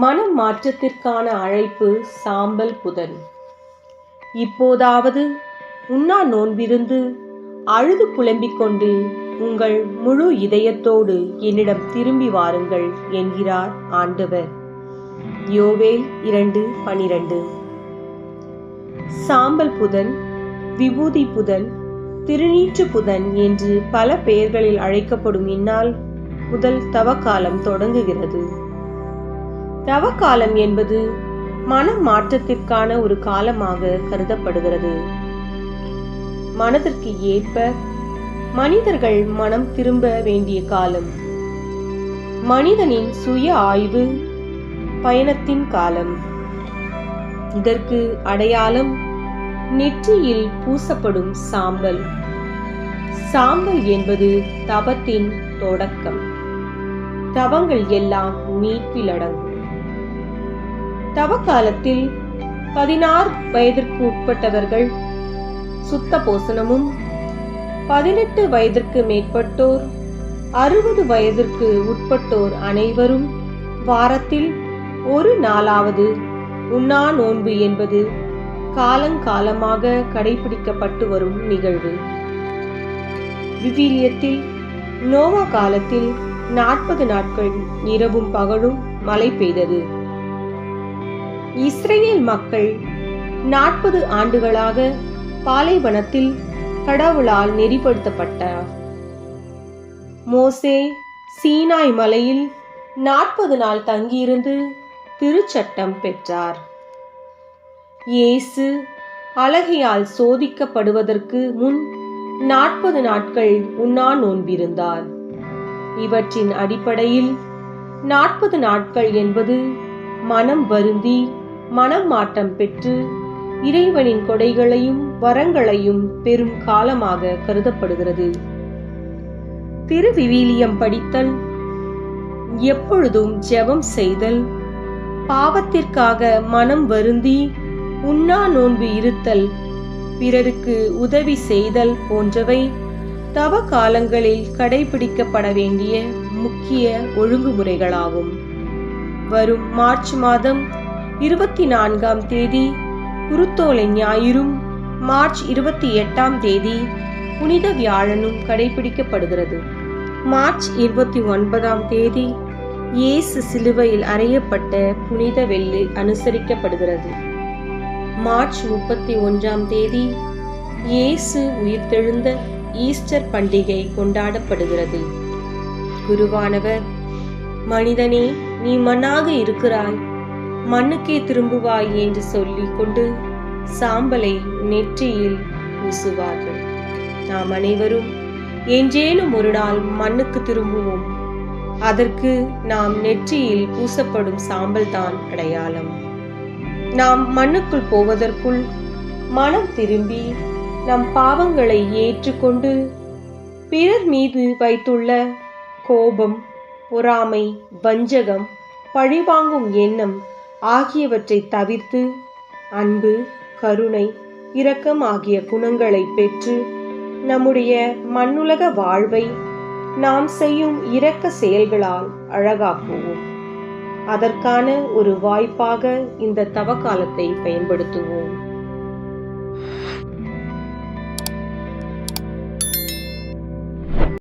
மனம் மாற்றத்திற்கான அழைப்பு சாம்பல் புதன். இப்போதாவது உண்ணா நோன்பிருந்து அழுது புலம்பிக் கொண்டு உங்கள் முழு இதயத்தோடு என்னிடம் திரும்பி வாருங்கள் என்கிறார் ஆண்டவர். யோவேல் 2:12. சாம்பல் புதன், விபூதி புதன், திருநீற்று புதன் என்று பல பெயர்களில் அழைக்கப்படும் இந்நாள் முதல் தவக்காலம் தொடங்குகிறது. தவக்காலம் என்பது மனம் மாற்றத்திற்கான ஒரு காலமாக கருதப்படுகிறது. மனதிற்கு ஏற்ப மனிதர்கள் மனம் திரும்ப வேண்டிய காலம். மனிதனின் சுய ஆய்வு பயணத்தின் காலம். இதற்கு அடையாளம் நெற்றியில் பூசப்படும் சாம்பல். சாம்பல் என்பது தவத்தின் தொடக்கம். தவங்கள் எல்லாம் மீட்பில் அடங்கும். தவக்காலத்தில் 16 வயதிற்கு உட்பட்டவர்கள் சுத்த போசனமும், 18 வயதிற்கு மேற்பட்டோர், 60 வயதிற்கு உட்பட்டோர் அனைவரும் வாரத்தில் ஒரு நாளாவது உண்ணா நோன்பு என்பது காலங்காலமாக கடைபிடிக்கப்பட்டு வரும் நிகழ்வு. விவிலியத்தில் நோவா காலத்தில் 40 நாட்கள் இரவும் பகலும் மழை பெய்தது. இஸ்ரேல் மக்கள் 40 ஆண்டுகளாக பாலைவனத்தில் கடவுளால் நெறிப்படுத்தப்பட்டார். மோசே சீனாய் மலையில் 40 நாள் தங்கியிருந்து திருச்சட்டம் பெற்றார். இயேசு அழகையால் சோதிக்கப்படுவதற்கு முன் 40 நாட்கள் உண்ணா நோன்பிருந்தார். இவற்றின் அடிப்படையில் 40 நாட்கள் என்பது மனம் வருந்தி மனம் மாற்றம் பெற்று இறைவனின் கொடைகளையும் வரங்களையும் பெரும் காலமாக கருதப்படுகிறது. திருவிவிலியம் படித்தல், எப்பொழுதும் ஜெபம் செய்தல், பாவத்திற்காக மனம் வருந்தி உண்ணா நோன்பு இருத்தல், பிறருக்கு உதவி செய்தல் போன்றவை தவ காலங்களில் கடைபிடிக்கப்பட வேண்டிய முக்கிய ஒழுங்குமுறைகளாகும். வரும் மார்ச் மாதம் 24ஆம் தேதி குருத்தோலை ஞாயிறும், மார்ச் 28ஆம் தேதி புனித வியாழனும் கடைபிடிக்கப்படுகிறது. மார்ச் 29ஆம் தேதி இயேசு சிலுவையில் அறையப்பட்ட புனித வெள்ளி அனுசரிக்கப்படுகிறது. மார்ச் 31ஆம் தேதி இயேசு உயிர்த்தெழுந்த ஈஸ்டர் பண்டிகை கொண்டாடப்படுகிறது. குருவானவர், மனிதனே, நீ மண்ணாக இருக்கிறாய், மண்ணுக்கே திரும்புவாய் என்று சொல்லிக் கொண்டு சாம்பலை நெற்றியில் பூசுவார்கள். நாம் அனைவரும் என்றேனும் ஒரு நாள் மண்ணுக்கு திரும்புவோம். அதற்கு நாம் நெற்றியில் பூசப்படும் சாம்பல் தான் அடையாளம். நாம் மண்ணுக்குள் போவதற்குள் மனம் திரும்பி நம் பாவங்களை ஏற்றுக்கொண்டு பிறர் மீது வைத்துள்ள கோபம், பொறாமை, வஞ்சகம், பழிவாங்கும் எண்ணம் ஆகியவற்றை தவிர்த்து அன்பு, கருணை, இரக்கம் ஆகிய குணங்களை பெற்று நம்முடைய மண்ணுலக வாழ்வை நாம் செய்யும் இரக்க செயல்களால் அழகாக்குவோம். அதற்கான ஒரு வாய்ப்பாக இந்த தவக்காலத்தை பயன்படுத்துவோம்.